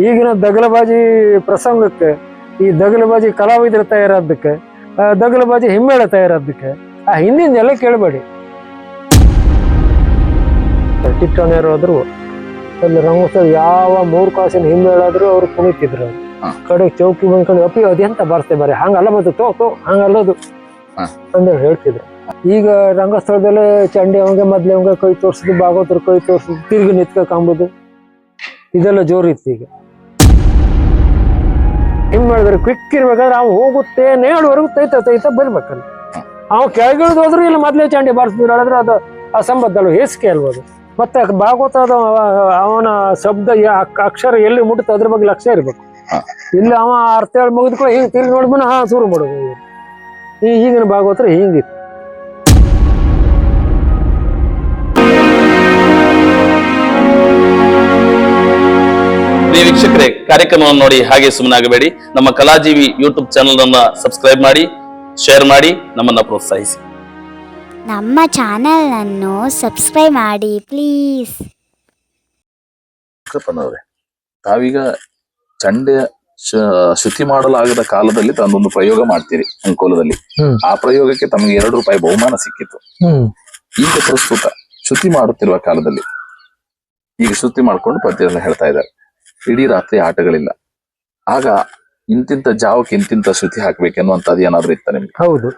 ಈಗಿನ ದಗಲಬಾಜಿ ಪ್ರಸಂಗಕ್ಕೆ ಈ ದಗಲಬಾಜಿ ಕಲಾವಿದರು ತಯಾರಾದಕ್ಕೆ ದಗಲಬಾಜಿ ಹಿಮ್ಮೇಳ ತಯಾರಾದಕ್ಕೆ ಆ ಹಿಂದಿಂದೆಲ್ಲ ಕೇಳಬೇಡಿ. ಚಿಟ್ಟಣಿಯರು ಹೋದ್ರು ಅಲ್ಲಿ ರಂಗೋತ್ಸವ ಯಾವ 3 ಕಾಸಿನ ಹಿಮ್ಮೇಳಾದ್ರು ಅವ್ರು ಕುಣಿತಿದ್ರು. ಕಡೆ ಚೌಕಿ ಬಂದ್ಕೊಂಡು ಅಪ್ಪಿ ಅದೆಂತ ಬರ್ತೆ ಬರೀ ಹಂಗಲ್ಲ ಬಂತು ತೋ ಹಂಗಲ್ಲದು ಅಂತ ಹೇಳ್ತಿದ್ರು. ಈಗ ರಂಗಸ್ಥಳದಲ್ಲೇ ಚಂಡಿ ಅವಂಗೆ ಮೊದ್ಲೇ ಅವಂಗೆ ಕೈ ತೋರ್ಸುದು, ಭಾಗವತರು ಕೈ ತೋರ್ಸುದು, ತಿರ್ಗಿ ನಿತ್ಕೊಂಬುದು ಇದೆಲ್ಲ ಜೋರಿತ್ತು. ಈಗ ಹಿಂಗ್ ಮಾಡಿದ್ರೆ ಕ್ವಿಕ್ ಇರ್ಬೇಕಾದ್ರೆ ಅವ್ ಹೋಗುತ್ತೆ ನೇಳುವರೆಗೂ ತೈತ ಬರ್ಬೇಕಲ್ಲ. ಅವ್ ಕೆಳಗಿಳಿದು ಹೋದ್ರು ಇಲ್ಲ ಮೊದ್ಲೇ ಚಂಡಿ ಬಾರಿಸಿದ್ರು ಹೇಳಿದ್ರೆ ಅದು ಅಸಂಬದ್ಧ ಹೇಸಿಕೆ ಅಲ್ಬೋದು. ಮತ್ತೆ ಭಾಗವತ ಅವನ ಶಬ್ದ ಅಕ್ಷರ ಎಲ್ಲಿ ಮುಟ್ಟುತ್ತೆ ಅದ್ರ ಬಗ್ಗೆ ಲಕ್ಷ್ಯ ಇರ್ಬೇಕು. ಇಲ್ಲ ಅವ ಅರ್ಥ ಹೇಳಿ ಮುಗಿದ್ಕೊಳ್ಳಿ ಹಿಂಗ್ ತಿರ್ಗಿ ನೋಡ್ಬಿಟ್ಟು ಶುರು ಮಾಡೋದು. ಈಗಿನ ಭಾಗವತರ ಹಿಂಗಿತ್ತು. ವೀಕ್ಷಕರೇ, ಕಾರ್ಯಕ್ರಮವನ್ನು ನೋಡಿ ಹಾಗೆ ಸುಮ್ಮನಾಗಬೇಡಿ. ನಮ್ಮ ಕಲಾಜೀವಿ ಯೂಟ್ಯೂಬ್ ಚಾನೆಲ್ ಅನ್ನ ಸಬ್ಸ್ಕ್ರೈಬ್ ಮಾಡಿ, ಶೇರ್ ಮಾಡಿ, ನಮ್ಮನ್ನ ಪ್ರೋತ್ಸಾಹಿಸಿ. ನಮ್ಮ ಚಾನೆಲ್ ಅನ್ನು ಸಬ್ಸ್ಕ್ರೈಬ್ ಮಾಡಿ ಪ್ಲೀಸ್. ತಾವೀಗ ಚಂಡೆ ಶ್ರುತಿ ಮಾಡಲಾಗದ ಕಾಲದಲ್ಲಿ ತಾನೊಂದು ಪ್ರಯೋಗ ಮಾಡ್ತೀರಿ ಅಂಕೋಲದಲ್ಲಿ. ಆ ಪ್ರಯೋಗಕ್ಕೆ ತಮಗೆ ₹2 ಬಹುಮಾನ ಸಿಕ್ಕಿತ್ತು. ಈಗ ಪ್ರಸ್ತುತ ಶ್ರುತಿ ಮಾಡುತ್ತಿರುವ ಕಾಲದಲ್ಲಿ ಈಗ ಶ್ರುತಿ ಮಾಡ್ಕೊಂಡು ಪದ್ಯಗಳನ್ನ ಹೇಳ್ತಾ ಇದ್ದಾರೆ. ಇಡೀ ರಾತ್ರಿ ಆಟಗಳಿಲ್ಲ. ಆಗ ಇಂತಿಂತ ಜಾವಕ್ಕೆ ಇಂತಿಂತ ಶ್ರುತಿ ಹಾಕ್ಬೇಕೆನ್ನುವಂತದ್ದು ಏನಾದ್ರು ಇತ್ತ ನಿಮ್ಗೆ? ಹೌದು,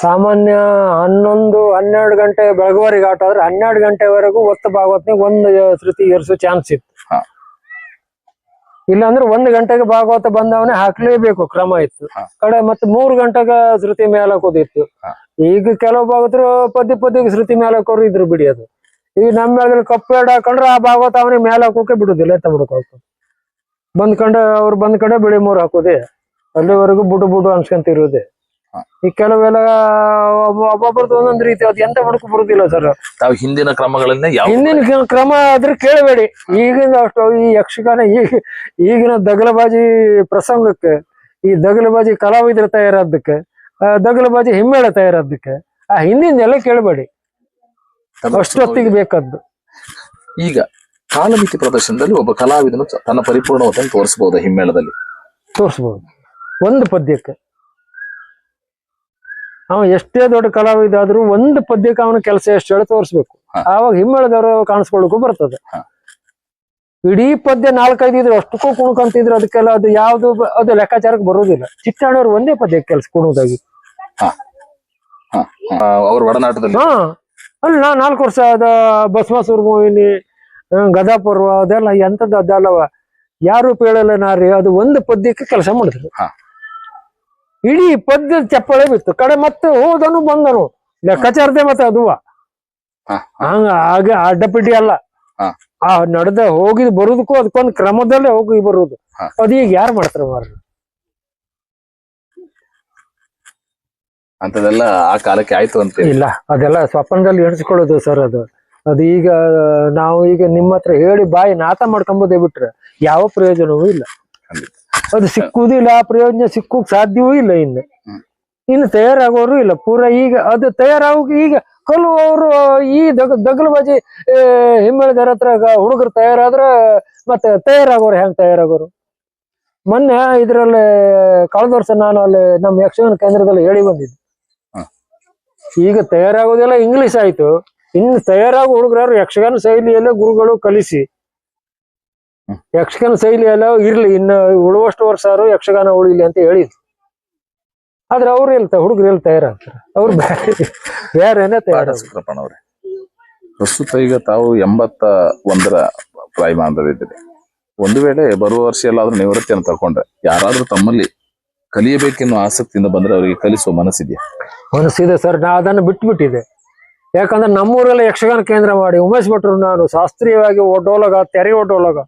ಸಾಮಾನ್ಯ 11-12 ಗಂಟೆ ಬೆಳಗುವರೆಗೆ ಆಟ ಆದ್ರೆ 12 ಗಂಟೆವರೆಗೂ ಒತ್ತು ಭಾಗವತ್ನಿಗೆ ಒಂದು ಶ್ರುತಿ ಏರಿಸೋ ಚಾನ್ಸ್ ಇತ್ತು. ಇಲ್ಲಾಂದ್ರೆ 1 ಗಂಟೆಗೆ ಭಾಗವತ ಬಂದವನೇ ಹಾಕ್ಲೇಬೇಕು ಕ್ರಮ ಇತ್ತು. ಕಡೆ ಮತ್ತೆ 3 ಗಂಟೆಗೆ ಶ್ರುತಿ ಮೇಲಕ್ಕೋದಿತ್ತು. ಈಗ ಕೆಲವು ಭಾಗವತರು ಪದ್ಯಕ್ಕೆ ಶ್ರುತಿ ಮೇಲಕ್ಕೋರು ಇದ್ರು ಬಿಡಿ. ಅದು ಈಗ ನಮ್ಮ ಮೇಳದಲ್ಲಿ ಕಪ್ಪು ಎರಡು ಹಾಕೊಂಡ್ರೆ ಆ ಭಾಗವತ ಅವನಿಗೆ ಮೇಲ ಹಾಕೋಕೆ ಬಿಡುದಿಲ್ಲ, ಎತ್ತ ಬಿಡ್ಕೋಬೇಕು. ಅವ್ರು ಬಂದ್ಕಂಡೆ ಬಿಳಿ 3 ಹಾಕೋದೆ, ಅಲ್ಲಿವರೆಗೂ ಬುಡು ಅನ್ಸ್ಕೊಂತಿರೋದೆ. ಈ ಕೆಲವೆಲ್ಲ ಒಬ್ಬೊಬ್ರದ್ದು ಒಂದೊಂದು ರೀತಿ, ಅದು ಎಂತ ಬುಡಕು ಬರುದಿಲ್ಲ ಸರ್. ತಾವು ಹಿಂದಿನ ಕ್ರಮಗಳನ್ನೇ ಹಿಂದಿನ ಕ್ರಮ ಆದ್ರೆ ಕೇಳಬೇಡಿ. ಈಗಿನ ಅಷ್ಟು ಈ ಯಕ್ಷಗಾನ ಈಗಿನ ದಗಲಬಾಜಿ ಪ್ರಸಂಗಕ್ಕೆ ಈ ದಗಲಬಾಜಿ ಕಲಾವಿದರು ತಯಾರಾದಕ್ಕೆ ದಗಲಬಾಜಿ ಹಿಮ್ಮೇಳ ತಯಾರಾದಕ್ಕೆ ಆ ಹಿಂದಿಂದೆಲ್ಲ ಕೇಳಬೇಡಿ. ಅಷ್ಟೊತ್ತಿಗೆ ಬೇಕಾದ್ದು. ಈಗ ಕಾಲಮಿತಿ ಪ್ರದರ್ಶನದಲ್ಲಿ ಒಬ್ಬ ಕಲಾವಿದನು ತನ್ನ ಪರಿಪೂರ್ಣತೆಯನ್ನು ತೋರಿಸಬಹುದು. ಹಿಮ್ಮೇಳದಲ್ಲಿ ತೋರಿಸಬಹುದು. ಒಂದು ಪದ್ಯಕ್ಕೆ ಅವ ಎಷ್ಟೇ ದೊಡ್ಡ ಕಲಾವಿದ ಆದ್ರೂ ಒಂದು ಪದ್ಯಕ್ಕೆ ಅವನ ಕೆಲಸ ಎಷ್ಟು ಹೇಳಿ ತೋರಿಸ್ಬೇಕು. ಆವಾಗ ಹಿಮ್ಮೇಳದವರು ಕಾಣಿಸ್ಕೊಳ್ಳಿಕ್ಕೂ ಬರ್ತದೆ. ಇಡೀ ಪದ್ಯ 4-5 ಇದ್ರು ಅಷ್ಟಕ್ಕೂ ಕುಣ್ಕಂತಿದ್ರು, ಅದಕ್ಕೆಲ್ಲ ಅದು ಯಾವ್ದು ಅದು ಲೆಕ್ಕಾಚಾರಕ್ಕೆ ಬರುವುದಿಲ್ಲ. ಚಿಟ್ಟಣ್ಣವ್ರು ಒಂದೇ ಪದ್ಯಕ್ಕೆ ಕೆಲಸ ಕುಣುವುದಾಗಿ ಅವ್ರ ಒಡನಾಟದಲ್ಲಿ ಅಲ್ಲಿ 4 ವರ್ಷ ಅದ ಬಸವಾಸುರ ಮೂವಿನಿ, ಗದಾಪರ್ವ ಅದೆಲ್ಲ ಎಂತದ್ದು ಅದಲ್ಲವ ಯಾರು ಹೇಳಲ್ಲ ನಾರಿ, ಅದು ಒಂದು ಪದ್ಯಕ್ಕೆ ಕೆಲಸ ಮಾಡಿದ್ರು. ಇಡೀ ಪದ್ಯ ಚಪ್ಪಳೆ ಬಿತ್ತು. ಕಡೆ ಮತ್ತೆ ಹೋದನು ಬಂದನು ಲೆಕ್ಕಾಚಾರದೆ ಮತ್ತೆ ಅದುವ ಹಂಗ ಆಗ ಅಡ್ಡಪಿಡ್ಡಿ ಅಲ್ಲ. ಆ ನಡೆದ ಹೋಗಿ ಬರುದಕ್ಕೂ ಅದಕ್ಕೊಂದು ಕ್ರಮದಲ್ಲೇ ಹೋಗಿ ಬರುದು. ಅದು ಈಗ ಯಾರು ಮಾಡ್ತಾರ ಮಾರ ಅಂತದೆಲ್ಲ ಆ ಕಾಲಕ್ಕೆ ಆಯ್ತು ಅಂತ ಇಲ್ಲ. ಅದೆಲ್ಲ ಸ್ವಪ್ನದಲ್ಲಿ ಎಣಿಸ್ಕೊಳ್ಳೋದು ಸರ್. ಅದು ಈಗ ನಾವು ಈಗ ನಿಮ್ಮ ಹತ್ರ ಹೇಳಿ ಬಾಯಿ ನಾತ ಮಾಡ್ಕೊಂಬೋದೇ ಬಿಟ್ರೆ ಯಾವ ಪ್ರಯೋಜನವೂ ಇಲ್ಲ. ಅದು ಸಿಕ್ಕುವುದಿಲ್ಲ, ಆ ಪ್ರಯೋಜನ ಸಿಕ್ಕುಕ್ ಸಾಧ್ಯವೂ ಇಲ್ಲ. ಇನ್ನು ತಯಾರಾಗೋರು ಇಲ್ಲ ಪೂರ. ಈಗ ಅದು ತಯಾರಾಗ ಈಗ ಕಲುವರು ಈ ದಗಲಬಾಜಿ ಹಿಮ್ಮೇಳದರ ಹತ್ರ ಹುಡುಗರು ತಯಾರಾದ್ರೆ ಮತ್ತೆ ತಯಾರಾಗೋರು ಹೆಂಗ್ ತಯಾರಾಗೋರು? ಮೊನ್ನೆ ಇದ್ರಲ್ಲಿ ಕಳೆದ ವರ್ಷ ನಾನು ಅಲ್ಲಿ ನಮ್ಮ ಯಕ್ಷಗಾನ ಕೇಂದ್ರದಲ್ಲಿ ಹೇಳಿ ಬಂದಿದ್ದೆ. ಈಗ ತಯಾರಾಗೋದೆಲ್ಲ ಇಂಗ್ಲಿಷ್ ಆಯ್ತು. ಇನ್ನು ತಯಾರಾಗೋ ಹುಡುಗರು ಯಕ್ಷಗಾನ ಶೈಲಿಯಲ್ಲೇ ಗುರುಗಳು ಕಲಿಸಿ ಯಕ್ಷಗಾನ ಶೈಲಿ ಎಲ್ಲ ಇರ್ಲಿ, ಇನ್ನು ಉಳುವಷ್ಟು ವರ್ಷ ಯಕ್ಷಗಾನ ಉಳಿಲಿ ಅಂತ ಹೇಳಿದ್ರು. ಆದ್ರೆ ಅವ್ರು ಹುಡುಗರು ಎಲ್ಲಿ ತಯಾರಾಗ್ತಾರೆ? ಅವ್ರು ಬೇರೆನೆ ತಯಾರಾಗ್ತಾರೆ. ಪ್ರಸ್ತುತ ಈಗ ತಾವು 81ರ ಪ್ರಾಯಮಾನದಲ್ಲಿದ್ದೀರಿ. ಒಂದು ವೇಳೆ ಬರುವ ವರ್ಷ ಎಲ್ಲಾದ್ರೂ ನಿವೃತ್ತಿಯನ್ನು ತಗೊಂಡ್ರೆ ಯಾರಾದ್ರೂ ತಮ್ಮಲ್ಲಿ ಕಲಿಯಬೇಕೆನ್ನುವ ಆಸಕ್ತಿಯಿಂದ ಬಂದ್ರೆ ಅವರಿಗೆ ಕಲಿಸುವ ಮನಸ್ಸಿದೆಯಾ? ಮನಸ್ಸಿದೆ ಸರ್. ನಾ ಅದನ್ನು ಬಿಟ್ಬಿಟ್ಟಿದೆ. ಯಾಕಂದ್ರೆ ನಮ್ಮೂರೆಲ್ಲ ಯಕ್ಷಗಾನ ಕೇಂದ್ರ ಮಾಡಿ ಉಮೇಶ್ ಭಟ್ರು ನಾನು ಶಾಸ್ತ್ರೀಯವಾಗಿ ಒಡ್ಡೋಲಗ ತೆರೆ ಒಡ್ಡೋಲಗ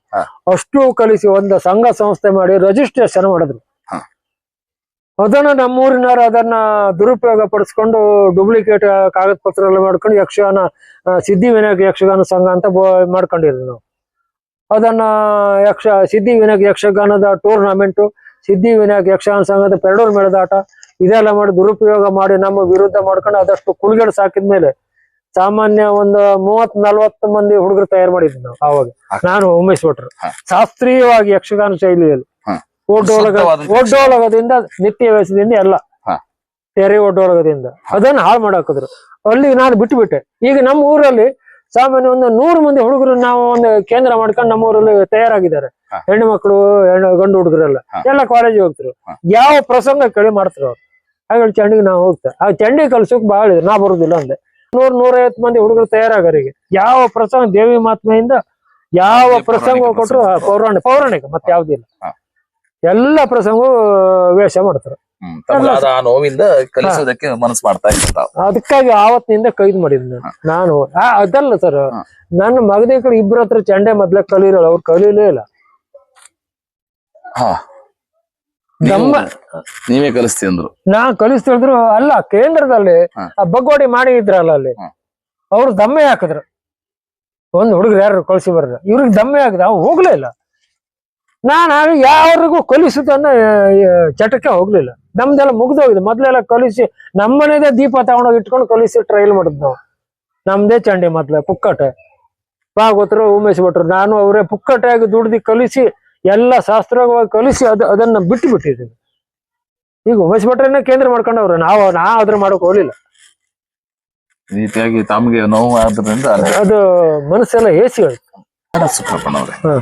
ಅಷ್ಟು ಕಲಿಸಿ ಒಂದು ಸಂಘ ಸಂಸ್ಥೆ ಮಾಡಿ ರಿಜಿಸ್ಟ್ರೇಷನ್ ಮಾಡಿದ್ರು. ಅದನ್ನ ನಮ್ಮೂರಿನವರು ಅದನ್ನ ದುರುಪಯೋಗ ಪಡಿಸ್ಕೊಂಡು ಡೂಪ್ಲಿಕೇಟ್ ಕಾಗದ ಪತ್ರ ಎಲ್ಲ ಮಾಡ್ಕೊಂಡು ಯಕ್ಷಗಾನ ಸಿದ್ಧಿವಿನಾಯಕ ಯಕ್ಷಗಾನ ಸಂಘ ಅಂತ ಮಾಡ್ಕೊಂಡಿದ್ವಿ ನಾವು. ಅದನ್ನ ಸಿದ್ಧಿವಿನಾಯಕ ಯಕ್ಷಗಾನದ ಟೂರ್ನಮೆಂಟು, ಸಿದ್ಧಿವಿನಾಯಕ ಯಕ್ಷಗಾನ ಸಂಘದ ಪೆರಡೂರು ಮೇಳದಾಟ ಇದೆಲ್ಲ ಮಾಡಿ ದುರುಪಯೋಗ ಮಾಡಿ ನಮ್ಮ ವಿರುದ್ಧ ಮಾಡ್ಕೊಂಡು ಅದಷ್ಟು ಕುಳುಗೆಡು ಸಾಕಿದ್ಮೇಲೆ ಸಾಮಾನ್ಯ ಒಂದು 30-40 ಮಂದಿ ಹುಡುಗರು ತಯಾರು ಮಾಡಿದ್ವಿ ನಾವು ಅವಾಗ. ನಾನು ಉಮೇಶ್ ಭಟ್ರು ಶಾಸ್ತ್ರೀಯವಾಗಿ ಯಕ್ಷಗಾನ ಶೈಲಿಯಲ್ಲಿ ಒಡ್ಡೋಲಗದಿಂದ ನಿತ್ಯ ವ್ಯಾಸದಿಂದ ಎಲ್ಲ ತೆರೆ ಒಡ್ಡೋಲಗದಿಂದ ಅದನ್ನ ಹಾಳು ಮಾಡಾಕಿದ್ರು. ಅಲ್ಲಿ ನಾನು ಬಿಟ್ಟುಬಿಟ್ಟೆ. ಈಗ ನಮ್ಮ ಊರಲ್ಲಿ ಸಾಮಾನ್ಯ ಒಂದು 100 ಮಂದಿ ಹುಡುಗರು ನಾವು ಒಂದು ಕೇಂದ್ರ ಮಾಡ್ಕೊಂಡು ನಮ್ಮ ಊರಲ್ಲಿ ತಯಾರಾಗಿದ್ದಾರೆ. ಹೆಣ್ಣು ಮಕ್ಕಳು ಗಂಡು ಹುಡುಗರೆಲ್ಲ ಎಲ್ಲ ಕಾಲೇಜಿಗೆ ಹೋಗ್ತಾರೆ. ಯಾವ ಪ್ರಸಂಗ ಕೇಳಿ ಮಾಡ್ತಾರೆ ಅವ್ರು. ಹಾಗಾಗಿ ಚಂಡಿಗೆ ನಾವು ಹೋಗ್ತೇವೆ. ಆ ಚಂಡಿ ಕಲ್ಸೋಕ್ ಬಹಳ ಇದೆ. ನಾ ಬರುದಿಲ್ಲ ಅಂದೆ. 100-150 ಮಂದಿ ಹುಡುಗರು ತಯಾರಾಗರಿಗೆ ಯಾವ ಪ್ರಸಂಗ ದೇವಿ ಮಾತ್ಮೆಯಿಂದ ಯಾವ ಪ್ರಸಂಗ ಕೊಟ್ರು ಪೌರಾಣಿಕ ಮತ್ತೆ ಯಾವ್ದಿಲ್ಲ. ಎಲ್ಲ ಪ್ರಸಂಗ ವೇಷ ಮಾಡ್ತಾರೆ. ಆ ನೋವಿಂದ ಕಲಿಸೋದಕ್ಕೆ ಮನಸ್ಸು ಮಾಡ್ತಾ ಇರ್ತಾವ. ಅದಕ್ಕಾಗಿ ಆವತ್ತಿನಿಂದ ಕೈದ್ ಮಾಡಿದ್ನ ನಾನು. ಅದಲ್ಲ ಸರ್, ನನ್ನ ಮಗದೇ ಕಡೆ 2 ಹತ್ರ ಚಂಡೆ ಮೊದ್ಲ ಕಲೀರಲ್ಲ, ಅವ್ರು ಕಲೀಲೇ ಇಲ್ಲ. ನೀವೇ ಕಲಿಸ್ತಿ ಅಂದ್ರು. ನಾ ಕಲಿಸ್ತಿದ್ರು ಅಲ್ಲ, ಕೇಂದ್ರದಲ್ಲಿ ಆ ಬಗ್ಗೋಡಿ ಮಾಡಿ ಇದ್ರಲ್ಲ ಅಲ್ಲಿ ಅವ್ರು ದಮ್ಮೆ ಹಾಕಿದ್ರು. ಒಂದ್ ಹುಡುಗರು ಯಾರು ಕಳ್ಸಿ ಬರ್ರ, ಇವ್ರಿಗೆ ದಮ್ಮೆ ಹಾಕಿದ, ಅವ್ ಹೋಗ್ಲೇ ಇಲ್ಲ. ನಾನು ಯಾರಿಗೂ ಕಲಿಸುದನ್ನ ಚಟಕ್ಕೆ ಹೋಗ್ಲಿಲ್ಲ. ನಮ್ದೆಲ್ಲ ಮುಗ್ದೋಗಿದೆ. ಮೊದ್ಲೆಲ್ಲ ಕಲಿಸಿ ನಮ್ಮನೇದೇ ದೀಪ ತಗೊಂಡೋಗಿ ಇಟ್ಕೊಂಡು ಕಲಿಸಿ ಟ್ರಯಲ್ ಮಾಡಿದ್ ನಾವು. ನಮ್ದೇ ಚಂಡಿ ಮೊದ್ಲ ಪುಕ್ಕಟೆ ಭಾಗವತರು ಉಮೇಶ್ ಭಟ್ರು ನಾನು ಅವರೇ ಪುಕ್ಕಟೆಯಾಗಿ ದುಡ್ದು ಕಲಿಸಿ ಎಲ್ಲ ಶಾಸ್ತ್ರವಾಗಿ ಕಲಿಸಿ ಅದನ್ನ ಬಿಟ್ಟು ಬಿಟ್ಟಿದ್ದೀವಿ. ಈಗ ಉಮೇಶ್ ಭಟ್ರನ್ನ ಕೇಂದ್ರ ಮಾಡ್ಕೊಂಡವ್ರು. ನಾ ಅದ್ರ ಮಾಡಕ್ ಹೋಗ್ಲಿಲ್ಲ. ರೀತಿಯಾಗಿ ತಮ್ಗೆ ನೋವು ಆದ್ರಿಂದ ಅದು ಮನಸ್ಸೆಲ್ಲ ಹೇಸಿ ಹೇಳ್ತು. ಸುಬ್ರಹ್ಮಣ್ಯವ್ರೆ,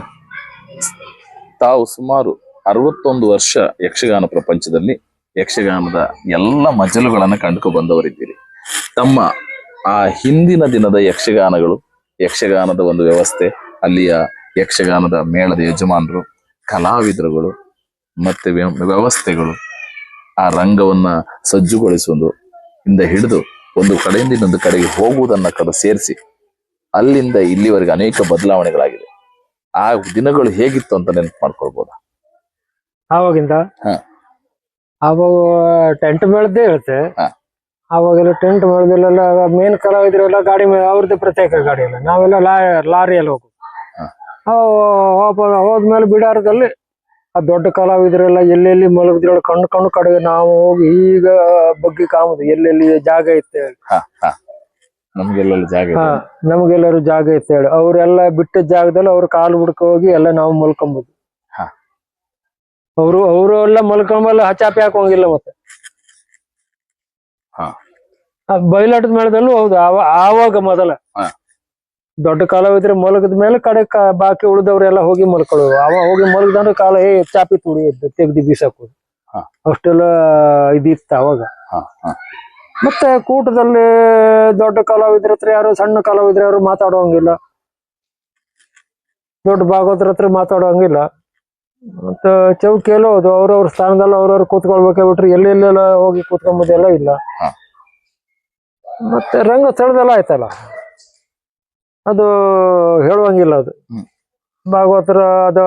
ತಾವು ಸುಮಾರು 61 ವರ್ಷ ಯಕ್ಷಗಾನ ಪ್ರಪಂಚದಲ್ಲಿ ಯಕ್ಷಗಾನದ ಎಲ್ಲ ಮಜಲುಗಳನ್ನ ಕಂಡುಕೊ ಬಂದವರಿದ್ದೀರಿ. ತಮ್ಮ ಆ ಹಿಂದಿನ ದಿನದ ಯಕ್ಷಗಾನಗಳು, ಯಕ್ಷಗಾನದ ಒಂದು ವ್ಯವಸ್ಥೆ, ಅಲ್ಲಿಯ ಯಕ್ಷಗಾನದ ಮೇಳದ ಯಜಮಾನರು, ಕಲಾವಿದರುಗಳು ಮತ್ತೆ ವ್ಯವಸ್ಥೆಗಳು, ಆ ರಂಗವನ್ನ ಸಜ್ಜುಗೊಳಿಸುವುದು ಇಂದ ಹಿಡಿದು ಒಂದು ಕಡೆಯಿಂದ ಇನ್ನೊಂದು ಕಡೆಗೆ ಹೋಗುವುದನ್ನ ಕದ ಸೇರಿಸಿ ಅಲ್ಲಿಂದ ಇಲ್ಲಿವರೆಗೆ ಅನೇಕ ಬದಲಾವಣೆಗಳಾಗಿದೆ. ಆ ದಿನಗಳು ಹೇಗಿತ್ತು ಅಂತ ನೆನಪು ಮಾಡ್ಕೊಳ್ಬೋದಾ? ಆವಾಗಿಂದ ಅವಾಗ ಟೆಂಟ್ ಬೆಳೆದೇ ಇರುತ್ತೆ. ಅವಾಗೆಲ್ಲ ಟೆಂಟ್ ಬೆಳೆದಲ್ಲೆಲ್ಲ ಮೇನ್ ಕಲಾವಿದರೆಲ್ಲ ಗಾಡಿ ಮೇಲೆ ಅವ್ರದ್ದೇ ಪ್ರತ್ಯೇಕ ಗಾಡಿ ಇಲ್ಲ, ನಾವೆಲ್ಲ ಲಾರಿಯಲ್ಲಿ ಹೋಗುದು. ಹೋದ್ಮೇಲೆ ಬಿಡಾರದಲ್ಲಿ ಆ ದೊಡ್ಡ ಕಲಾವಿದರೆಲ್ಲ ಎಲ್ಲೆಲ್ಲಿ ಮಲಗಿದ್ರೊಳಗೆ ಕಣ್ಣು ಕಡೆಗೆ ನಾವು ಹೋಗಿ ಈಗ ಬಗ್ಗೆ ಕಾಮುದು ಎಲ್ಲೆಲ್ಲಿ ಜಾಗ ಇತ್ತು. ನಮ್ಗೆಲ್ಲರೂ ಜಾಗ ಇತ್ತು ಹೇಳಿ ಅವ್ರೆಲ್ಲ ಬಿಟ್ಟ ಜಾಗದಲ್ಲಿ ಅವ್ರ ಕಾಲು ಬಿಡ್ಕ ಹೋಗಿ ಎಲ್ಲ ನಾವು ಮಲ್ಕೊಂಬೋದು. ಅವರು ಎಲ್ಲ ಮಲ್ಕೊಂಬಲ್ಲ ಹಚಾಪಿ ಹಾಕೋಂಗಿಲ್ಲ. ಮತ್ತೆ ಬಯಲಾಟದ ಮೇಳದಲ್ಲೂ ಹೌದು. ಆವಾಗ ಮೊದಲ ದೊಡ್ಡ ಕಲಾವಿದ್ರೆ ಮಲಗದ ಮೇಲೆ ಕಡೆ ಬಾಕಿ ಉಳಿದವ್ರೆಲ್ಲ ಹೋಗಿ ಮಲ್ಕೊಳ್ಳೋದು. ಹೋಗಿ ಮಲಗದಂದ್ರೆ ಕಾಲ ಚಾಪಿ ತುಡಿ ತೆಗ್ದು ಬೀಸಾಕೋದು. ಅಷ್ಟೆಲ್ಲ ಇದಿತ್ತು ಅವಾಗ. ಮತ್ತೆ ಕೂಟದಲ್ಲಿ ದೊಡ್ಡ ಕಲಾವಿದ್ರ ಹತ್ರ ಯಾರು ಸಣ್ಣ ಕಲಾವಿದ್ರ ಯಾರು ಮಾತಾಡೋಂಗಿಲ್ಲ, ದೊಡ್ಡ ಭಾಗವತರ ಹತ್ರ ಮಾತಾಡೋಂಗಿಲ್ಲ. ಮತ್ತೆ ಚೌಕಿಯಲ್ಲೂ ಹೌದು ಅವ್ರವ್ರ ಸ್ಥಾನದಲ್ಲಿ ಅವ್ರವ್ರು ಕೂತ್ಕೊಳ್ಬೇಕೆ ಬಿಟ್ರೆ ಎಲ್ಲೆಲ್ಲೆಲ್ಲ ಹೋಗಿ ಕೂತ್ಕೊಂಬೋದೆಲ್ಲ ಇಲ್ಲ. ಮತ್ತೆ ರಂಗಸ್ಥಳದೆಲ್ಲ ಆಯ್ತಲ್ಲ, ಅದು ಹೇಳುವಂಗಿಲ್ಲ. ಅದು ಭಾಗವತರ ಅದು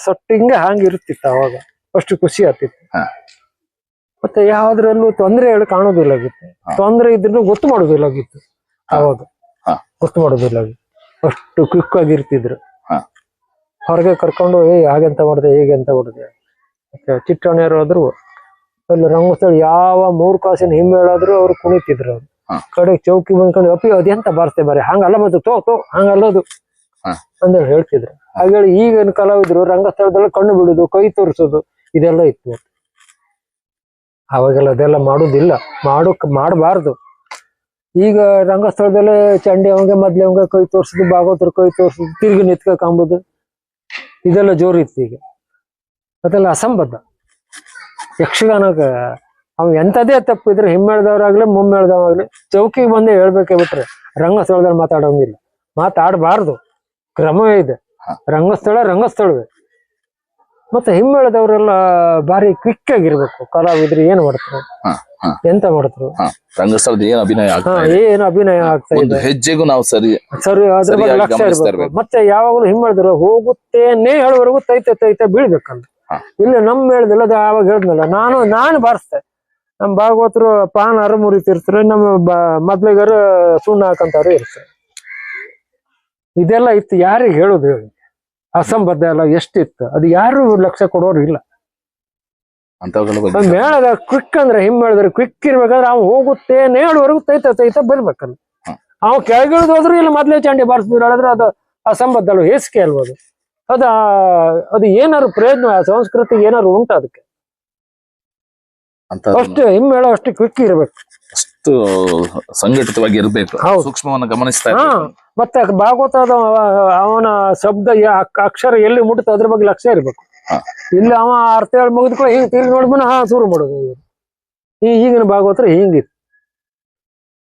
ಸಟ್ಟಿಂಗೆ ಹಂಗ ಇರುತ್ತಿತ್ತು ಅವಾಗ. ಅಷ್ಟು ಖುಷಿ ಆಗ್ತಿತ್ತು. ಮತ್ತೆ ಯಾವ್ದ್ರಲ್ಲೂ ತೊಂದ್ರೆ ಹೇಳಿ ಕಾಣೋದಿಲ್ಲಾಗಿತ್ತು. ತೊಂದ್ರೆ ಇದ್ರೂ ಗೊತ್ತು ಮಾಡೋದಿಲ್ಲಾಗಿತ್ತು ಅವಾಗ. ಗೊತ್ತು ಮಾಡೋದಿಲ್ಲಾಗಿತ್ತು. ಅಷ್ಟು ಕ್ವಿಕ್ ಆಗಿರ್ತಿದ್ರು. ಹೊರಗೆ ಕರ್ಕೊಂಡು ಹಾಗೆಂತ ಮಾಡಿದೆ ಹೇಗೆಂತ ಮಾಡಿದೆ. ಮತ್ತೆ ಚಿಟ್ಟಣಿಯರು ಹೋದ್ರು ಅಲ್ಲಿ ರಂಗಸ್ಥಳ ಯಾವ 3 ಕಾಸಿನ ಹಿಮ್ಮೇಳಾದ್ರು ಅವ್ರು ಕುಣಿತಿದ್ರು. ಅವ್ರು ಕಡೆ ಚೌಕಿ ಬಂದ್ಕೊಂಡು ಅಪ್ಪಿ ಅದೆಂತ ಬಾರಿಸ್ತೆ ಬಾರಿ ಹಂಗಲ್ಲ ಮತ್ತೆ ತೋ ಹಂಗಲ್ಲದು ಅಂದೇಳಿ ಹೇಳ್ತಿದ್ರು. ಹಾಗೇಳಿ ಈಗಿನ ಕಲಾವಿದ್ರು ರಂಗಸ್ಥಳದಲ್ಲಿ ಕಣ್ಣು ಬಿಡುದು, ಕೈ ತೋರಿಸೋದು ಇದೆಲ್ಲ ಇತ್ತು. ಅವಾಗೆಲ್ಲ ಅದೆಲ್ಲ ಮಾಡುದಿಲ್ಲ, ಮಾಡಬಾರ್ದು. ಈಗ ರಂಗಸ್ಥಳದಲ್ಲೇ ಚಂಡಿ ಅವಂಗೆ ಮೊದ್ಲು ಅವಂಗೆ ಕೈ ತೋರ್ಸುದು, ಭಾಗವತರು ಕೈ ತೋರ್ಸುದು, ತಿರುಗಿ ನಿತ್ಕೊಂಬುದು ಇದೆಲ್ಲ ಜೋರು ಇತ್ತು. ಈಗ ಅದೆಲ್ಲ ಅಸಂಬದ್ಧ. ಯಕ್ಷಗಾನಗ ಅವ್ ಎಂತದೇ ತಪ್ಪಿದ್ರೆ ಹಿಮ್ಮೇಳ್ದವ್ರಾಗ್ಲಿ ಮುಮ್ಮೇಳ್ದವಾಗ್ಲಿ ಚೌಕಿಗೆ ಬಂದೇ ಹೇಳ್ಬೇಕೆ ಬಿಟ್ರೆ ರಂಗಸ್ಥಳದಲ್ಲಿ ಮಾತಾಡೋಂಗಿಲ್ಲ, ಮಾತಾಡಬಾರ್ದು. ಕ್ರಮವೇ ಇದೆ. ರಂಗಸ್ಥಳವೇ. ಮತ್ತೆ ಹಿಮ್ಮೇಳದವರೆಲ್ಲ ಬಾರಿ ಕ್ವಿಕ್ ಆಗಿರ್ಬೇಕು. ಕಲಾವಿದ್ರು ಏನ್ ಮಾಡ್ತಾರೆ, ಎಂತ ಮಾಡ್ತಾರೆ, ರಂಗಸ್ಥಳದ ಏನು ಅಭಿನಯ ಆಗ್ತಾ ಇದೆ ಹೆಜ್ಜೆಗೂ ನಾವು ಸರಿ ಅದ್ರ ಬಗ್ಗೆ ಲಕ್ಷ್ಯ ಇರ್ಬೇಕು. ಮತ್ತೆ ಯಾವಾಗಲೂ ಹಿಮ್ಮೇಳಿದ್ರು ಹೋಗುತ್ತೇನೆ ಹೇಳುವವರೆಗೂ ತೈತೆ ಬೀಳ್ಬೇಕಲ್ಲ. ಇಲ್ಲಿ ನಮ್ ಮೇಳದಿಲ್ಲ. ಯಾವಾಗ ಹೇಳಿದ್ನಲ್ಲ ನಾನು ಬಾರಿಸ್ತೆ. ನಮ್ ಭಾಗವತರು ಪಾನ್ ಅರ ಮುರಿತಿರ್ತಾರೆ, ನಮ್ಮ ಮೊದ್ಲಿಗಾರ ಸುಣ್ಣ ಹಾಕಂತಾರು ಇರ್ತಾರೆ. ಇದೆಲ್ಲ ಇತ್ತು. ಯಾರಿಗೆ ಹೇಳುದು ಹೇಳಿ? ಅಸಂಬದ್ಧ ಎಲ್ಲ ಎಷ್ಟಿತ್ತು, ಅದು ಯಾರು ಲಕ್ಷ್ಯ ಕೊಡೋರು ಇಲ್ಲ. ಮೇಳದ ಕ್ವಿಕ್ ಅಂದ್ರೆ ಹಿಮ್ಮೇಳಿದ್ರೆ ಕ್ವಿಕ್ ಇರ್ಬೇಕಾದ್ರೆ ಅವ್ನು ಹೋಗುತ್ತೇನೆ ಹೇಳುವವರೆಗೂ ತೈತ ಬರ್ಬೇಕಲ್ಲ. ಅವ್ ಕೆಳಗಿಳಿದು ಹೋದ್ರು ಇಲ್ಲಿ ಮೊದ್ಲೇ ಚಂಡಿ ಬಾರಿಸಿದ್ರು ಹೇಳಿದ್ರೆ ಅದು ಅಸಂಬದ್ಧ ಅಲ್ವ, ಹೇಸಿಗೆ ಅಲ್ವ ಅದು. ಅದು ಏನಾದ್ರು ಪ್ರಯೋಜನ ಸಂಸ್ಕೃತಿ ಏನಾದ್ರು ಉಂಟು ಅದಕ್ಕೆ? ಅಂತ ಅಷ್ಟು ಹಿಮ್ಮೇಳ ಅಷ್ಟು ಕ್ವಿಕ್ ಇರ್ಬೇಕು, ಅಷ್ಟು ಸಂಘಟಿತವಾಗಿ ಇರ್ಬೇಕು, ಹೌದು. ಸೂಕ್ಷ್ಮವನ್ನು ಗಮನಿಸ್ತಾ ಹಾ ಇರ್ಬೇಕು. ಮತ್ತೆ ಭಾಗವತದ ಅವನ ಶಬ್ದ ಅಕ್ಷರ ಎಲ್ಲಿ ಮುಟ್ತು ಅದ್ರ ಬಗ್ಗೆ ಲಕ್ಷ್ಯ ಇರ್ಬೇಕು. ಹಾ. ಇಲ್ಲಿ ಅವ ಅರ್ಥ ಹೇಳಿ ಮುಗಿದ್ಕೊಳ್ಳಿ ಹಿಂಗ್ ತಿರುಗಿ ನೋಡ್ಬನ ಶುರು ಮಾಡೋದು. ಈಗಿನ ಭಾಗವತರ ಹಿಂಗಿತ್ತು.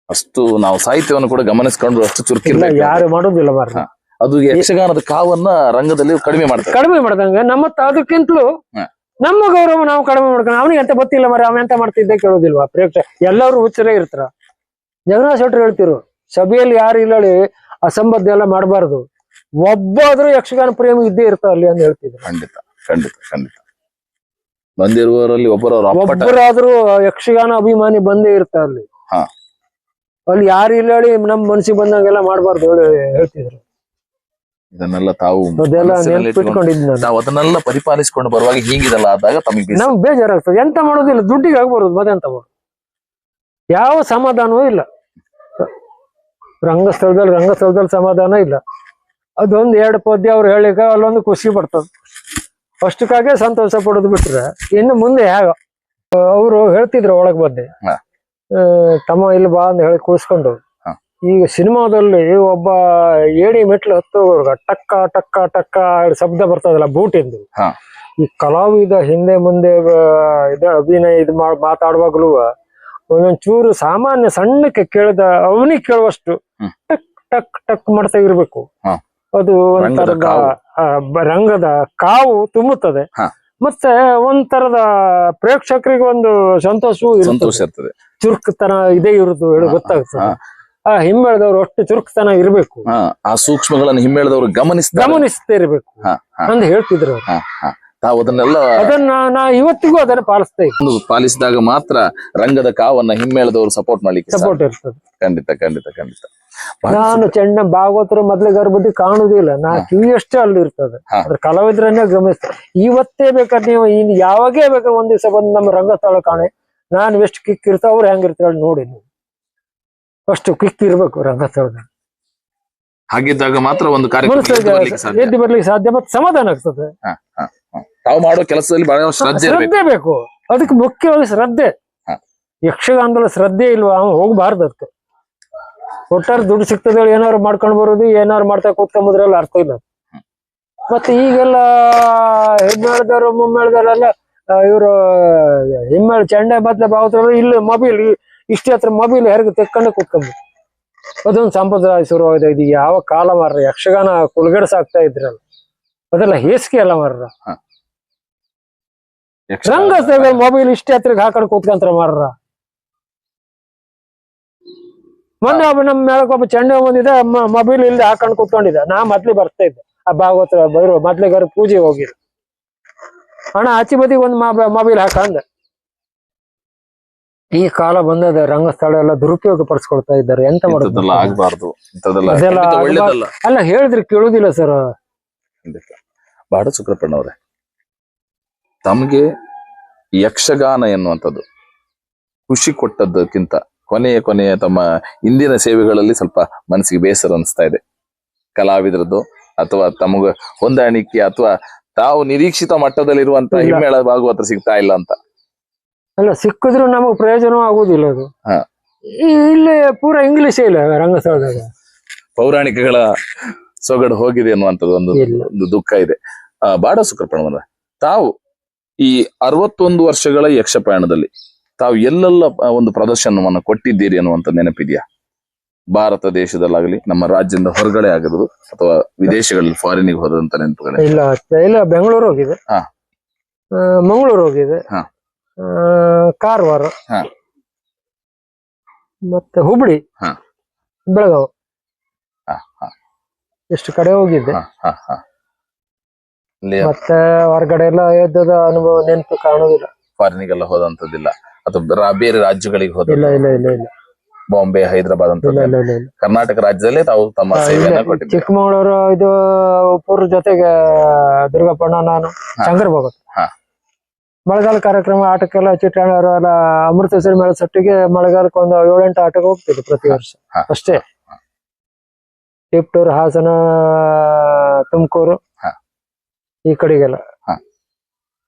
ಅಷ್ಟು ನಾವು ಸಾಹಿತ್ಯವನ್ನು ಕೂಡ ಗಮನಿಸ್ಕೊಂಡು ಅಷ್ಟು ಇಲ್ಲ ಚುರುಕಿರ್ಬೇಕು. ಯಾರು ಮಾಡೋದಿಲ್ಲ ಮಾರ. ಅದು ಯಕ್ಷಗಾನದ ಕಾವನ್ನ ರಂಗದಲ್ಲಿ ಕಡಿಮೆ ಮಾಡ್ತಾರೆ. ಕಡಿಮೆ ಮಾಡ್ದಂಗೆ ಅದಕ್ಕಿಂತಲೂ ಹಾ. ನಮ್ಮ ಗೌರವ ನಾವು ಕಡಿಮೆ ಮಾಡ್ಕೊಂಡು ಅವನಿಗೆ ಎಂತ ಗೊತ್ತಿಲ್ಲ ಮರ ಅವ ಎಂತ ಮಾಡ್ತಿದ್ದೆ ಕೇಳೋದಿಲ್ವಾ ಪ್ರೇಕ್ಷಕ? ಎಲ್ಲರೂ ಹುಚ್ಚರೇ ಇರ್ತಾರ. ಜಗನ್ನಾಥ ಶೆಟ್ರು ಹೇಳ್ತಿರು, ಸಭೆಯಲ್ಲಿ ಯಾರು ಇಲ್ಲ ಅಸಂಬದ್ಧ ಎಲ್ಲ ಮಾಡಬಾರ್ದು, ಒಬ್ಬಾದ್ರೂ ಯಕ್ಷಗಾನ ಪ್ರೇಮಿ ಇದ್ದೇ ಇರ್ತಾರ ಅಲ್ಲಿ ಅಂತ ಹೇಳ್ತಿದ್ರು. ಖಂಡಿತ ಖಂಡಿತ ಖಂಡಿತ. ಬಂದಿರುವವರಲ್ಲಿ ಒಬ್ಬರಾದ್ರೂ ಯಕ್ಷಗಾನ ಅಭಿಮಾನಿ ಬಂದೇ ಇರ್ತಾರ ಅಲ್ಲಿ. ಹಾ. ಅಲ್ಲಿ ಯಾರು ಇಲ್ಲ ನಮ್ ಮನಸ್ಸಿಗೆ ಬಂದಂಗೆಲ್ಲ ಮಾಡಬಾರ್ದು ಹೇಳ್ತಿದ್ರು. ಇದನ್ನೆಲ್ಲ ತಾವು ಅದೆಲ್ಲ ನೆನ್ಪಿಟ್ಕೊಂಡಿದ್ ನಾನು. ನಾವು ಅದನ್ನೆಲ್ಲ ಪರಿಪಾಲಿಸಿಕೊಂಡು ಬರುವಾಗ ಹೀಗಿದಲ್ಲ ಆದಾಗ ತಮಗೆ ನಮ್ಗೆ ಬೇಜಾರಾಗ್ತದೆ. ಎಂತ ಮಾಡೋದಿಲ್ಲ, ದುಡ್ಡಿಗೆ ಆಗ್ಬಾರ್ದು, ಮತ್ತೆಂತ ಮಾಡೋದು? ಯಾವ ಸಮಾಧಾನವೂ ಇಲ್ಲ ರಂಗಸ್ಥಳದಲ್ಲಿ ಸಮಾಧಾನ ಇಲ್ಲ. ಅದೊಂದು 2 ಪದ್ಯ ಅವ್ರು ಹೇಳಿಕ ಅಲ್ಲೊಂದು ಖುಷಿ ಬರ್ತದ, ಅಷ್ಟಕ್ಕಾಗೆ ಸಂತೋಷ ಪಡೋದು ಬಿಟ್ರೆ ಇನ್ನು ಮುಂದೆ ಹೇಗ? ಅವರು ಹೇಳ್ತಿದ್ರು ಒಳಗ್ ಬಂದೆ, ತಮ್ಮ ಇಲ್ಲಿ ಬಾ ಅಂತ ಹೇಳಿ ಕೂರಿಸ್ಕೊಂಡು. ಈಗ ಸಿನಿಮಾದಲ್ಲಿ ಒಬ್ಬ ಏಣಿ ಮೆಟ್ಲು ಹತ್ತೋರ್ಗ ಟಕ್ಕ ಟಕ್ಕ ಟಕ್ಕ ಶಬ್ದ ಬರ್ತದಲ್ಲ ಬೂಟಿಂದು. ಈ ಕಲಾವಿದ ಹಿಂದೆ ಮುಂದೆ ಅಭಿನಯ ಇದು ಮಾತಾಡುವಾಗ್ಲೂ ಒಂದೊಂದ್ ಚೂರು ಸಾಮಾನ್ಯ ಸಣ್ಣಕ್ಕೆ ಕೇಳಿದ ಅವನಿಗೆ ಕೇಳುವಷ್ಟು ಟಕ್ ಟಕ್ ಟಕ್ ಮಾಡ್ತಾ ಇರ್ಬೇಕು. ಅದು ಒಂಥರದ ರಂಗದ ಕಾವು ತುಂಬುತ್ತದೆ, ಮತ್ತೆ ಒಂಥರದ ಪ್ರೇಕ್ಷಕರಿಗೆ ಒಂದು ಸಂತೋಷವೂ ಇರ್ತದೆ, ಚುರುಕುತನ ಇದೇ ಇರುದು ಹೇಳಿ ಗೊತ್ತಾಗ್ತದೆ. ಆ ಹಿಮ್ಮೇಳದವ್ರು ಅಷ್ಟು ಚುರುಕುತನ ಇರ್ಬೇಕು, ಆ ಸೂಕ್ಷ್ಮಗಳನ್ನು ಹಿಮ್ಮೇಳದವ್ರು ಗಮನಿಸ್ತಾ ಇರ್ಬೇಕು ಅಂತ ಹೇಳ್ತಿದ್ರು. ಅದನ್ನ ನಾ ಇವತ್ತಿಗೂ ಅದನ್ನ ಪಾಲಿಸಿದಾಗ ಮಾತ್ರ ರಂಗದ ಕಾವನ್ನ ಹಿಮ್ಮೇಳದವ್ರು ಸಪೋರ್ಟ್ ಇರ್ತದೆ. ಖಂಡಿತ ಖಂಡಿತ ಖಂಡಿತ. ನಾನು ಚೆಂಡ ಭಾಗವತರ ಮೊದ್ಲಿಗಾರ ಬುದ್ಧಿ ಕಾಣುದಿಲ್ಲ, ನಾ ಕಿವಿಯಷ್ಟೇ ಅಲ್ಲಿ ಇರ್ತದೆ, ಅದ್ರ ಕಲಾವಿದ್ರನ್ನೇ ಗಮನಿಸ್ತಾರೆ. ಇವತ್ತೇ ಬೇಕಾದ್ರೆ ನೀವು ಇನ್ ಯಾವಾಗೇ ಬೇಕಾದ್ರೆ ಒಂದ್ ದಿವಸ ಬಂದು ನಮ್ಮ ರಂಗಸ್ಥಳ ಕಾಣೆ, ನಾನು ಎಷ್ಟು ಕಿಕ್ ಇರ್ತಾವ ಅವ್ರು ಹೆಂಗಿರ್ತಾಳೆ ನೋಡಿ. ನೀವು ಅಷ್ಟು ಕ್ವಿಕ್ ಇರ್ಬೇಕು ರಂಗಸ್ಥಳದಲ್ಲಿ. ಹಾಗಿದ್ದಾಗ ಮಾತ್ರ ಒಂದು ಎದ್ದು ಬರ್ಲಿಕ್ಕೆ ಸಾಧ್ಯ, ಮತ್ತೆ ಸಮಾಧಾನ ಆಗ್ತದೆ. ತಾವು ಮಾಡೋ ಕೆಲಸದಲ್ಲಿ ಬಹಳ ಶ್ರದ್ಧೆ ಬೇಕು, ಅದಕ್ಕೆ ಮುಖ್ಯವಾಗಿ ಶ್ರದ್ಧೆ. ಯಕ್ಷಗಾನದಲ್ಲಿ ಶ್ರದ್ಧೆ ಇಲ್ವಾ ಅವ್ನು ಹೋಗ್ಬಾರ್ದು. ಅದಕ್ಕೆ ಒಟ್ಟಾರೆ ದುಡ್ಡು ಸಿಗ್ತದೆ ಏನಾದ್ರು ಮಾಡ್ಕೊಂಡ್ ಬರೋದು, ಏನಾದ್ರು ಮಾಡ್ತಾ ಕೂತ್ಕೊಂಬುದ್ರೆಲ್ಲ ಅರ್ಥ ಇಲ್ಲ. ಮತ್ತೆ ಈಗೆಲ್ಲ ಹಿಮ್ಮೇಳದವ್ರು ಮುಮ್ಮೇಳದವರೆಲ್ಲ ಇವರು ಹಿಮ್ಮೇಳ ಚೆಂಡೆ ಬದ್ಲೆ ಭಾವತ್ರ ಇಲ್ಲಿ ಮೊಬೈಲ್ ಇಷ್ಟೇ ಹತ್ರ ಮೊಬೈಲ್ ಯಾರಿಗೂ ತೆಕ್ಕೊಂಡೆ ಕೂತ್ಕೊಂಡ್ಬಿಟ್ಟು ಅದೊಂದು ಸಂಪ್ರದಾಯ ಶುರುವಾಗಿದೆ. ಇದು ಯಾವ ಕಾಲ ಮಾರ್ರ? ಯಕ್ಷಗಾನ ಕುಲ್ಗಡ್ಸಾಗ್ತಾ ಇದ್ರಲ್ಲ, ಅದೆಲ್ಲ ಹೇಸಿಗೆ ಅಲ್ಲ ಮಾರ್ರ. ರಂಗಸ್ಥಳ ಮೊಬೈಲ್ ಇಷ್ಟೇ ಹತ್ರಕ್ಕೆ ಹಾಕೊಂಡು ಕೂತ್ಕೊಂತಾರ ಮಾರ್ರ. ಮೊನ್ನೆ ಒಬ್ಬ ನಮ್ಮ ಮೇಳಕ್ಕೊಬ್ಬ ಚೆಂಡೆ ಬಂದಿದೆ, ಮೊಬೈಲ್ ಇಲ್ಲದೆ ಹಾಕೊಂಡು ಕೂತ್ಕೊಂಡಿದ್ದ. ನಾ ಮೊದ್ಲಿ ಬರ್ತಾ ಇದ್ದೆ ಆ ಭಾಗವತ ಬೈರೋ ಮೊದ್ಲಿಗಾರ ಪೂಜೆ ಹೋಗಿರು, ಹಣ ಆಚೆ ಬದಿಗೆ ಒಂದು ಮೊಬೈಲ್ ಹಾಕಂದ. ಈ ಕಾಲ ಬಂದದ, ರಂಗಸ್ಥಳ ಎಲ್ಲ ದುರುಪಯೋಗ ಪಡಿಸ್ಕೊಳ್ತಾ ಇದ್ದಾರೆ. ಎಂತ ಮಾಡೋದು? ಅಲ್ಲ ಹೇಳಿದ್ರೆ ಕೇಳುದಿಲ್ಲ ಸರ್. ಬಾಡ ಶುಕ್ರಪ್ಪಣ್ಣವ್ರೆ, ತಮಗೆ ಯಕ್ಷಗಾನ ಎನ್ನುವಂಥದ್ದು ಖುಷಿ ಕೊಟ್ಟದ್ದಕ್ಕಿಂತ ಕೊನೆಯ ತಮ್ಮ ಇಂದಿನ ಸೇವೆಗಳಲ್ಲಿ ಸ್ವಲ್ಪ ಮನಸ್ಸಿಗೆ ಬೇಸರ ಅನಿಸ್ತಾ ಇದೆ. ಕಲಾವಿದರದ್ದು ಅಥವಾ ತಮಗ ಹೊಂದಾಣಿಕೆ ಅಥವಾ ತಾವು ನಿರೀಕ್ಷಿತ ಮಟ್ಟದಲ್ಲಿರುವಂತ ಹಿಮ್ಮೇಳ ಭಾಗವತ ಸಿಗ್ತಾ ಇಲ್ಲ ಅಂತ? ಅಲ್ಲ, ಸಿಕ್ಕಿದ್ರು ನಮಗ್ ಪ್ರಯೋಜನ ಆಗುದಿಲ್ಲ. ಅದು ಇಲ್ಲಿ ಪೂರಾ ಇಂಗ್ಲಿಷೇ ಇಲ್ಲ ರಂಗಸ್ಥಳದಾಗ. ಪೌರಾಣಿಕಗಳ ಸೊಗಡು ಹೋಗಿದೆ ಅನ್ನುವಂಥದ್ದು ಒಂದು ದುಃಖ ಇದೆ. ಬಾಡ ಶುಕ್ರಪ್ಪಣ್ಣ, ತಾವು ಈ 61 ವರ್ಷಗಳ ಯಕ್ಷಪಯಣದಲ್ಲಿ ತಾವು ಎಲ್ಲೆಲ್ಲ ಒಂದು ಪ್ರದರ್ಶನವನ್ನು ಕೊಟ್ಟಿದ್ದೀರಿ ಅನ್ನುವಂಥ ನೆನಪಿದೆಯಾ? ಭಾರತ ದೇಶದಲ್ಲಾಗಲಿ, ನಮ್ಮ ರಾಜ್ಯದಿಂದ ಹೊರಗಡೆ ಆಗಿರೋದು ಅಥವಾ ವಿದೇಶಗಳಲ್ಲಿ ಫಾರಿನಿಗೆ ಹೋದಂತ ನೆನಪುಗಳು? ಇಲ್ಲ, ಬೆಂಗಳೂರು ಹೋಗಿದೆ, ಮಂಗಳೂರು ಹೋಗಿದೆ, ಕಾರವಾರ, ಮತ್ತೆ ಹುಬ್ಳಿ, ಬೆಳಗಾವ್, ಎಷ್ಟು ಕಡೆ ಹೋಗಿದ್ದೆ. ಮತ್ತೆ ಹೊರಗಡೆ ಎಲ್ಲ ಯುದ್ಧದ ಅನುಭವ ನೆನಪು ಕಾಣುದಿಲ್ಲ. ಫಾರಿನಿಗೆಲ್ಲ ಹೋದಂತದಿಲ್ಲ ಅಥವಾ ಬೇರೆ ರಾಜ್ಯಗಳಿಗೆ ಹೋದ? ಇಲ್ಲ ಇಲ್ಲ ಇಲ್ಲ ಇಲ್ಲ. ಬಾಂಬೆ, ಹೈದರಾಬಾದ್ ಅಂತ ಕರ್ನಾಟಕ ರಾಜ್ಯದಲ್ಲೇ ತಾವು ತಮ್ಮ ಸೇವೆಯನ್ನ ಕೊಟ್ಟಿದ್ದೀರಿ. ಚಿಕ್ಕಮಗಳೂರು ಇದು ಪೂರ್ವ ಜೊತೆಗೆ ದುರ್ಗಪ್ಪಣ್ಣ, ನಾನು ಶಂಕರ್ ಭಗತ್ ಮಳೆಗಾಲ ಕಾರ್ಯಕ್ರಮ ಆಟಕ್ಕೆಲ್ಲ ಚಿಟ್ಟಾಣರು ಎಲ್ಲ ಅಮೃತಸರಿ ಮೇಳ ಸಟ್ಟಿಗೆ ಮಳೆಗಾಲಕ್ಕೆ ಒಂದು 7-8 ಆಟಕ್ಕೆ ಹೋಗ್ತಿದ್ದೆ ಪ್ರತಿ ವರ್ಷ ಅಷ್ಟೇ. ಟಿಪ್ಟೂರು, ಹಾಸನ, ತುಮಕೂರು ಹಾ. ಈ ಕಡೆಗೆಲ್ಲ ಹಾ.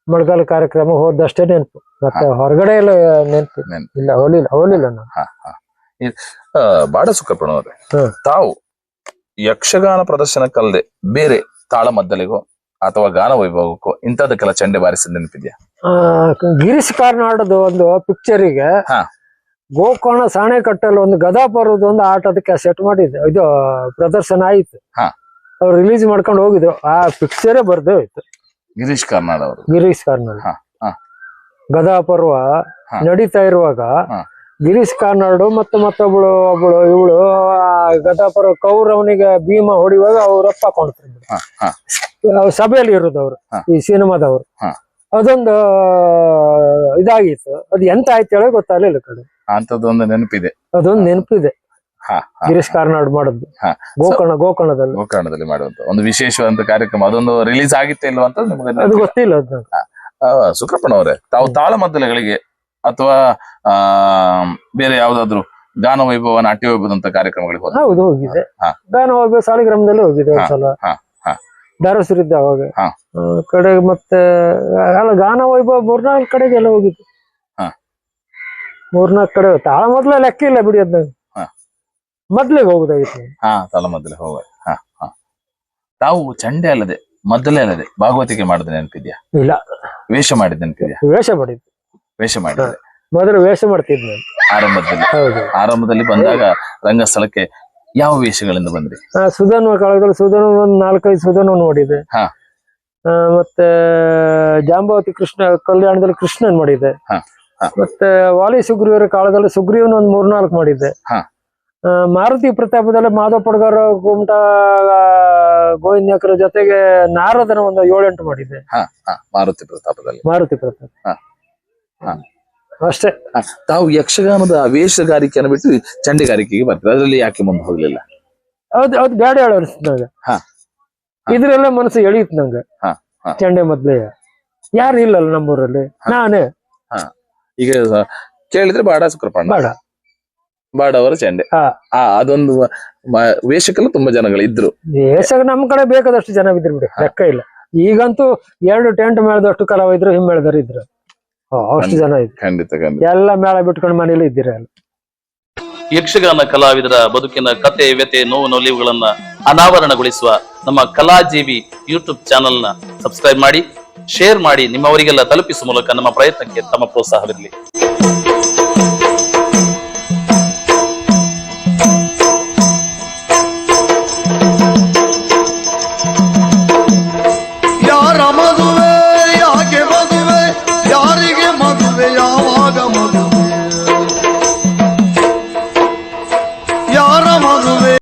ಮಳೆಗಾಲ ಕಾರ್ಯಕ್ರಮ ಹೋದಷ್ಟೇ ನೆನಪು, ಮತ್ತೆ ಹೊರಗಡೆ ಎಲ್ಲ ನೆನಪು ಇಲ್ಲ, ಹೋಲಿಲ್ಲ ನಾನು. ಬಾಡ ಸುಖಪ್ಪನವ್ರೆ, ಹ್ಮ್. ತಾವು ಯಕ್ಷಗಾನ ಪ್ರದರ್ಶನಕ್ಕಲ್ಲದೆ ಬೇರೆ ತಾಳಮದ್ದಲೆಗೋ ಅಥವಾ ಗಾನ ವೈಭವಕ್ಕೋ ಇಂಥದಕ್ಕೆಲ್ಲ ಚಂಡೆ ಬಾರಿಸಿದ ನೆನಪಿದ್ಯಾ? ಗಿರೀಶ್ ಕಾರ್ನಾಡದು ಒಂದು ಪಿಕ್ಚರಿಗೆ ಹಾ. ಗೋಕರ್ಣ ಸಾಣೆಕಟ್ಟಲ್ಲಿ ಒಂದು ಗದಾಪುರದ ಒಂದು ಆಟದ ಕ್ಯಾಸೆಟ್ ಮಾಡಿದ್ದೆ, ಇದು ಪ್ರದರ್ಶನ ಆಯ್ತು. ಹಾ. ಅವ್ರು ರಿಲೀಸ್ ಮಾಡ್ಕೊಂಡು ಹೋಗಿದ್ರು, ಆ ಪಿಕ್ಚರೇ ಬರ್ದೇ ಹೋಯ್ತು. ಗಿರೀಶ್ ಕಾರ್ನಾಡ್ ಅವರು. ಗಿರೀಶ್ ಕಾರ್ನಾಡ್ ಹಾ, ಹಾ. ಗದಾಪರ್ವ ಹಾ. ನಡೀತಾ ಇರುವಾಗ ಹಾ. ಗಿರೀಶ್ ಕಾರ್ನಾಡು ಮತ್ತು ಮತ್ತೊಬ್ಳು ಇವಳು ಗದಾಪರ್ವ ಕೌರವನಿಗೆ ಭೀಮ ಹೊಡಿಯುವಾಗ ಅವ್ರಪ್ಪ ಕೊಂಡ್ತಿದ್ರು. ಹಾ, ಹಾ. ಸಭೆಯಲ್ಲಿ ಇರೋದು ಅವರು, ಹಾ. ಈ ಸಿನಿಮಾದವರು. ಹಾ. ಅದೊಂದು ಇದಾಗಿತ್ತು, ಅದು ಎಂತ ಆಯ್ತು ಹೇಳೋ ಗೊತ್ತಾಗ್ಲಿಲ್ಲ ಕಡೆ. ಅಂತದೊಂದು ನೆನಪಿದೆ. ಅದೊಂದು ನೆನಪಿದೆ, ಹಾ, ಹಾ. ಗಿರೀಶ್ ಕಾರ್ನಾಡ್ ಮಾಡಿದ್ದು ಹಾ. ಗೋಕರ್ಣದಲ್ಲಿ. ಗೋಕರ್ಣದಲ್ಲಿ ಮಾಡುವಂತ ಒಂದು ವಿಶೇಷವಾದ ಕಾರ್ಯಕ್ರಮ, ಅದೊಂದು ರಿಲೀಸ್ ಆಗಿತ್ತೆ ಇಲ್ವಾ ಅಂತ ನಿಮ್ಗೆ ಅದು ನೆನಪಿಲ್ಲ? ಗೊತ್ತಿಲ್ಲ ಅದು. ಸುಖಪ್ಪನವರೇ, ತಾವು ತಾಳಮದ್ದಲೆಗಳಿಗೆ ಅಥವಾ ಬೇರೆ ಯಾವ್ದಾದ್ರು ಗಾನ ವೈಭವ, ನಾಟ್ಯ ವೈಭವದಂತ ಕಾರ್ಯಕ್ರಮಗಳಿಗೆ ಹೋದ? ಹೌದು, ಹೋಗಿದೆ. ಹಾ. ಗಾನ ಹೋಗಿ ಸಾಲಿಗ್ರಾಮದಲ್ಲಿ ಹೋಗಿದೆ ಹಾ, ಒಂದ್ಸಲ, ಹಾ, ಹಾ. ದಾರಸರಿದ್ದ ಅವಾಗ. ಹಾ. ಕಡೆಗೆ ಮತ್ತೆ ಅಲ್ಲ ಗಾನ ವೈಭವ 3-4 ಕಡೆಗೆಲ್ಲ ಹೋಗಿದ್ದು. ಹಾ. 3-4 ಕಡೆ ತಾಳ ಮೊದ್ಲ ಲೆಕ್ಕ ಇಲ್ಲ ಬಿಡಿ, ಅದ್ನ ಹಾ. ಮೊದ್ಲಿಗೆ ಹೋಗುದಾಗಿತ್ತು. ಹಾ, ತಾಳಮದ್ದಲೆ ಹೋಗ. ಹಾ, ಹಾ. ತಾವು ಚಂಡೆ ಅಲ್ಲದೆ ಮದ್ದಲೆ ಅಲ್ಲದೆ ಭಾಗವತಿಕೆ ಮಾಡಿದ ನೆನಪಿದ್ಯಾ? ಇಲ್ಲ. ವೇಷ ಮಾಡಿದ ನೆನಪಿದ್ಯಾ? ವೇಷ ಮಾಡಿದ್ದು, ವೇಷ ಮಾಡಿದ್ರೆ ಮೊದಲು ವೇಷ ಮಾಡ್ತಿದ್ದೆ ನಾನು. ಆರಂಭದಲ್ಲಿ. ಹೌದು. ಆರಂಭದಲ್ಲಿ ಬಂದಾಗ ರಂಗಸ್ಥಳಕ್ಕೆ ಯಾವ ವೇಷಗಳಿಂದ ಬಂದ್ರಿ? ಸುಧನ್ವ ಕಾಲದಲ್ಲಿ ಸುಧನ್ವ ಒಂದು 4-5 ಸುಧನ್ವ ನೋಡಿದೆ. ಹಾ. ಮತ್ತೆ ಜಾಂಬವತಿ ಕೃಷ್ಣ ಕಲ್ಯಾಣದಲ್ಲಿ ಕೃಷ್ಣನ್ ಮಾಡಿದ್ದೆ. ಹಾ, ಹಾ. ಮತ್ತೆ ವಾಲಿ ಸುಗ್ರೀವರ ಕಾಲದಲ್ಲಿ ಸುಗ್ರೀವನ್ ಒಂದು 3-4 ಮಾಡಿದ್ದೆ. ಹಾ. ಮಾರುತಿ ಪ್ರತಾಪದಲ್ಲಿ ಮಾಧವ ಪಡ್ಗಾರ, ಗುಮ್ಟ, ಗೋವಿಂದ್ಯಾಕರ ಜೊತೆಗೆ ನಾರದನ ಒಂದು 7-8 ಮಾಡಿದ್ದೆ. ಹಾ, ಹಾ. ಮಾರುತಿ ಪ್ರತಾಪದಲ್ಲಿ. ಮಾರುತಿ ಪ್ರತಾಪ. ಹಾ. ಹಾ. ಅಷ್ಟೇ. ತಾವು ಯಕ್ಷಗಾನದ ವೇಷಗಾರಿಕೆಯನ್ನು ಬಿಟ್ಟು ಚಂಡಿಗಾರಿಕೆಗೆ ಬರ್ತಾರೆ, ಅದರಲ್ಲಿ ಯಾಕೆ ಮುಂದೆ ಹೋಗ್ಲಿಲ್ಲ? ಅದು ಬ್ಯಾಡ ಹೇಳ ಅನಿಸ್ತು ನಂಗೆ. ಹಾ. ಇದ್ರೆಲ್ಲ ಮನಸ್ಸು ಎಳೀತು ನಂಗೆ. ಹಾ, ಹಾ. ಚಂಡೆ ಮೊದ್ಲೇ ಯಾರು ಇಲ್ಲಲ್ಲ ನಮ್ಮೂರಲ್ಲಿ, ನಾನೇ. ಹಾ. ಈಗ ಕೇಳಿದ್ರೆ ಬಾಡ ಸುಕ್ರಪಣ್ಣ, ಬೇಡ ಬಾಡವರ ಚಂಡೆ. ಹಾ. ಅದೊಂದು ವೇಷಕ್ಕೆಲ್ಲ ತುಂಬಾ ಜನಗಳು ಇದ್ರು. ವೇಷ ನಮ್ ಕಡೆ ಬೇಕಾದಷ್ಟು ಜನ ಬಿದ್ರು ಬಿಡಿ, ಲೆಕ್ಕ ಇಲ್ಲ. ಈಗಂತೂ 2 ಟೆಂಟ್ ಮೇಳದಷ್ಟು ಕಲಾವಿದ್ರು ಹಿಮ್ಮೇಳದವ್ರು ಇದ್ರು, ಅಷ್ಟು ಜನ ಇದ್ರು. ಖಂಡಿತ ಖಂಡಿತ. ಎಲ್ಲ ಮೇಳ ಬಿಟ್ಕೊಂಡು ಮನೇಲಿ ಇದ್ದೀರ. ಯಕ್ಷಗಾನ ಕಲಾವಿದರ ಬದುಕಿನ ಕತೆ, ವ್ಯತೆ, ನೋವು, ನಲಿವುಗಳನ್ನ ಅನಾವರಣಗೊಳಿಸುವ ನಮ್ಮ ಕಲಾಜೀವಿ ಯೂಟ್ಯೂಬ್ ಚಾನೆಲ್ ನ ಸಬ್ಸ್ಕ್ರೈಬ್ ಮಾಡಿ, ಶೇರ್ ಮಾಡಿ, ನಿಮ್ಮವರಿಗೆಲ್ಲ ತಲುಪಿಸುವ ಮೂಲಕ ನಮ್ಮ ಪ್ರಯತ್ನಕ್ಕೆ ತಮ್ಮ ಪ್ರೋತ್ಸಾಹವಿರಲಿ.